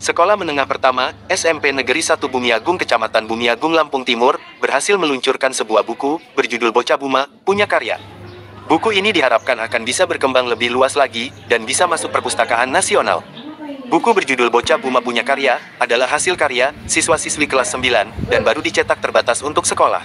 Sekolah Menengah Pertama, SMP Negeri 1 Bumiagung Kecamatan Bumiagung Lampung Timur, berhasil meluncurkan sebuah buku, berjudul Bocah Buma, Punya Karya. Buku ini diharapkan akan bisa berkembang lebih luas lagi, dan bisa masuk perpustakaan nasional. Buku berjudul Bocah Buma Punya Karya, adalah hasil karya, siswa-siswi kelas 9, dan baru dicetak terbatas untuk sekolah.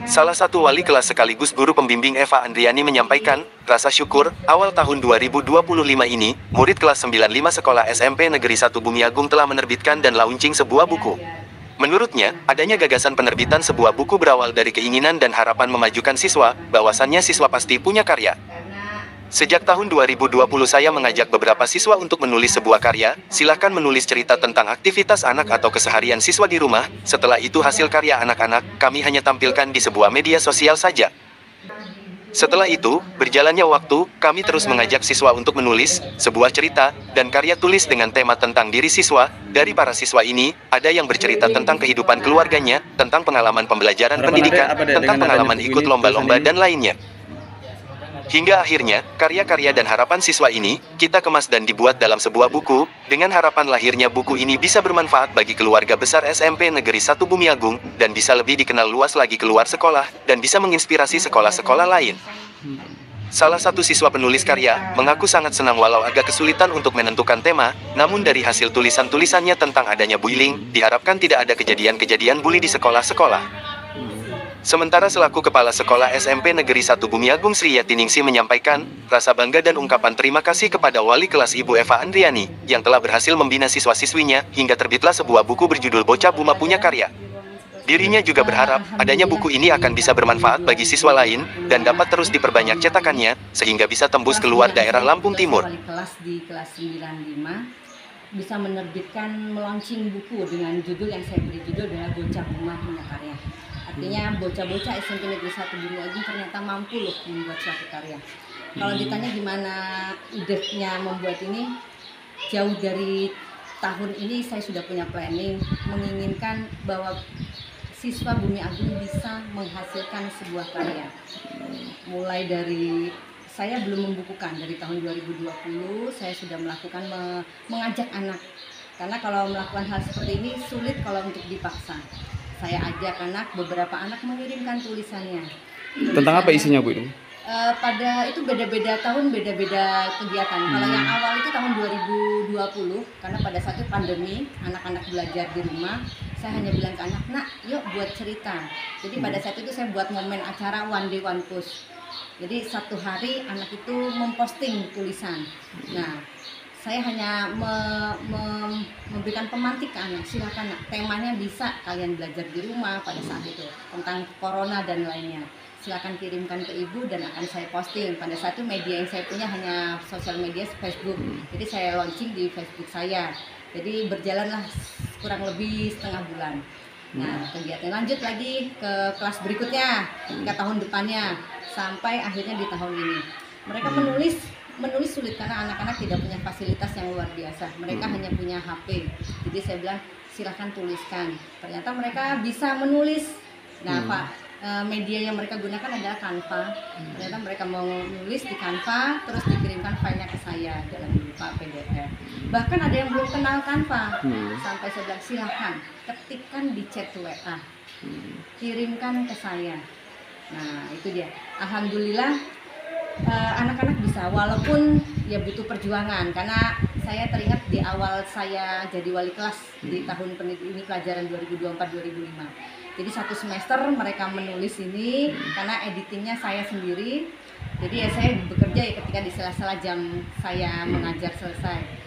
Salah satu wali kelas sekaligus guru pembimbing Eva Andriani menyampaikan, rasa syukur, awal tahun 2025 ini, murid kelas 95 sekolah SMP Negeri 1 Bumiagung telah menerbitkan dan launching sebuah buku. Menurutnya, adanya gagasan penerbitan sebuah buku berawal dari keinginan dan harapan memajukan siswa, bahwasannya siswa pasti punya karya. Sejak tahun 2020 saya mengajak beberapa siswa untuk menulis sebuah karya, silahkan menulis cerita tentang aktivitas anak atau keseharian siswa di rumah, setelah itu hasil karya anak-anak, kami hanya tampilkan di sebuah media sosial saja. Setelah itu, berjalannya waktu, kami terus mengajak siswa untuk menulis sebuah cerita dan karya tulis dengan tema tentang diri siswa. Dari para siswa ini, ada yang bercerita tentang kehidupan keluarganya, tentang pengalaman pembelajaran pendidikan, tentang pengalaman ikut lomba-lomba dan lainnya. Hingga akhirnya, karya-karya dan harapan siswa ini, kita kemas dan dibuat dalam sebuah buku, dengan harapan lahirnya buku ini bisa bermanfaat bagi keluarga besar SMP Negeri 1 Bumiagung, dan bisa lebih dikenal luas lagi keluar sekolah, dan bisa menginspirasi sekolah-sekolah lain. Salah satu siswa penulis karya, mengaku sangat senang walau agak kesulitan untuk menentukan tema, namun dari hasil tulisan-tulisannya tentang adanya bullying, diharapkan tidak ada kejadian-kejadian bully di sekolah-sekolah. Sementara selaku Kepala Sekolah SMP Negeri 1 Bumiagung Sri Yatiningsih menyampaikan, rasa bangga dan ungkapan terima kasih kepada wali kelas Ibu Eva Andriani, yang telah berhasil membina siswa-siswinya, hingga terbitlah sebuah buku berjudul Bocah Buma Punya Karya. Dirinya juga berharap, adanya buku ini akan bisa bermanfaat bagi siswa lain, dan dapat terus diperbanyak cetakannya, sehingga bisa tembus keluar daerah Lampung Timur. Wali kelas di kelas 95 bisa menerbitkan launching buku dengan judul yang saya beri judul adalah Bocah Buma Punya Karya. Artinya bocah-bocah SMP Negeri 1 Bumiagung ternyata mampu loh membuat suatu karya. Kalau ditanya gimana idenya membuat ini, jauh dari tahun ini saya sudah punya planning menginginkan bahwa siswa Bumiagung bisa menghasilkan sebuah karya. Mulai dari saya belum membukukan, dari tahun 2020 saya sudah melakukan mengajak anak. Karena kalau melakukan hal seperti ini sulit kalau untuk dipaksa. Saya ajak anak, beberapa anak mengirimkan tulisannya. Tentang apa isinya Bu ini? Pada itu beda-beda tahun, beda-beda kegiatan. Kalau yang awal itu tahun 2020, karena pada saat itu pandemi, anak-anak belajar di rumah, saya hanya bilang ke anak, nak yuk buat cerita. Jadi pada saat itu saya buat momen acara One Day One Post. Jadi satu hari anak itu memposting tulisan. Nah, saya hanya memberikan pemantik ke anak, silakan nak, temanya bisa kalian belajar di rumah pada saat itu, tentang corona dan lainnya. Silakan kirimkan ke ibu dan akan saya posting. Pada saat itu media yang saya punya hanya sosial media Facebook, jadi saya launching di Facebook saya. Jadi berjalanlah kurang lebih setengah bulan. Nah, kegiatan lanjut lagi ke kelas berikutnya, ke tahun depannya, sampai akhirnya di tahun ini. Mereka menulis sulit karena anak-anak tidak punya fasilitas yang luar biasa. Mereka hanya punya HP. Jadi saya bilang silahkan tuliskan. Ternyata mereka bisa menulis. Nah, media yang mereka gunakan adalah Canva. Ternyata mereka mau menulis di Canva, terus dikirimkan filenya ke saya dalam berupa PDF. Bahkan ada yang belum kenal Canva. Sampai saya bilang silahkan ketikkan di chat WA, kirimkan ke saya. Nah, itu dia. Alhamdulillah. Anak-anak bisa, walaupun ya butuh perjuangan, karena saya teringat di awal saya jadi wali kelas di tahun ini pelajaran 2024-2025. Jadi satu semester mereka menulis ini karena editingnya saya sendiri. Jadi ya saya bekerja ya ketika di sela-sela jam saya mengajar selesai.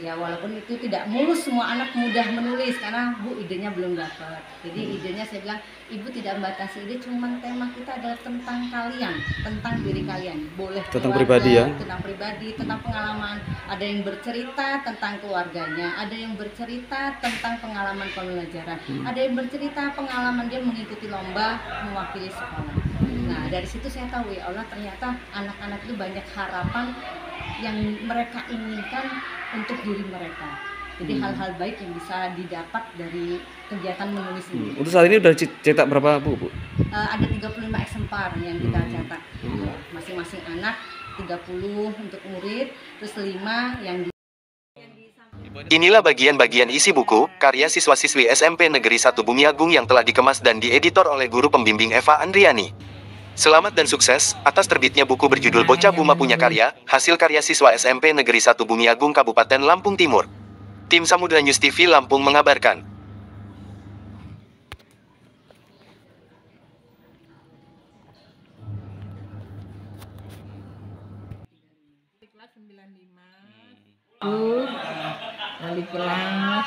Ya walaupun itu tidak mulus semua anak mudah menulis karena Bu idenya belum dapat. Jadi idenya saya bilang Ibu tidak membatasi ide, cuman tema kita adalah tentang kalian, tentang diri kalian. Boleh tentang keluarga, pribadi ya. Tentang pribadi, tentang pengalaman. Ada yang bercerita tentang keluarganya, ada yang bercerita tentang pengalaman pembelajaran, ada yang bercerita pengalaman dia mengikuti lomba mewakili sekolah. Nah dari situ saya tahu ya Allah ternyata anak-anak itu banyak harapan yang mereka inginkan untuk diri mereka. Jadi hal-hal baik yang bisa didapat dari kegiatan menulis ini. Untuk saat ini udah cetak berapa Bu? Ada 35 eksemplar yang kita cetak. Masing-masing anak 30 untuk murid, terus 5 yang di Inilah bagian-bagian isi buku, karya siswa-siswi SMP Negeri 1 Bumiagung yang telah dikemas dan dieditor oleh guru pembimbing Eva Andriani. Selamat dan sukses atas terbitnya buku berjudul Bocah Buma Punya Karya, hasil karya siswa SMP Negeri 1 Bumiagung Kabupaten Lampung Timur. Tim Samudra News TV Lampung mengabarkan. Kelas 95 dari kelas.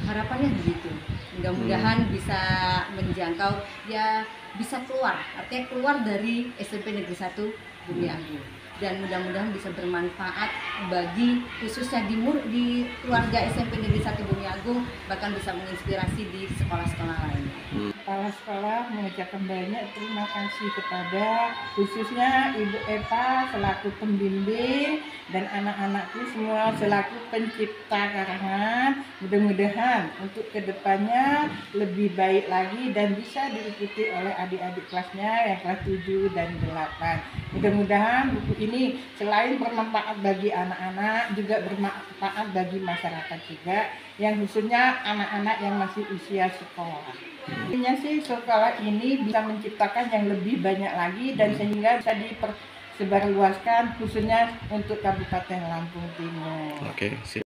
Harapannya begitu, mudah-mudahan bisa menjangkau, ya bisa keluar, artinya keluar dari SMP Negeri 1 Bumiagung, dan mudah-mudahan bisa bermanfaat bagi khususnya di keluarga SMP Negeri 1 Bumiagung, bahkan bisa menginspirasi di sekolah-sekolah lainnya. Kepala sekolah mengucapkan banyak terima kasih kepada khususnya Ibu Eva selaku pembimbing dan anak-anakku semua selaku pencipta karangan. Mudah-mudahan untuk kedepannya lebih baik lagi dan bisa diikuti oleh adik-adik kelasnya yang kelas 7 dan 8. Mudah-mudahan buku ini selain bermanfaat bagi anak-anak juga bermanfaat bagi masyarakat juga, yang khususnya anak-anak yang masih usia sekolah. Intinya sih sekolah ini bisa menciptakan yang lebih banyak lagi dan sehingga bisa dipersebarluaskan khususnya untuk Kabupaten Lampung Timur. Oke, sip.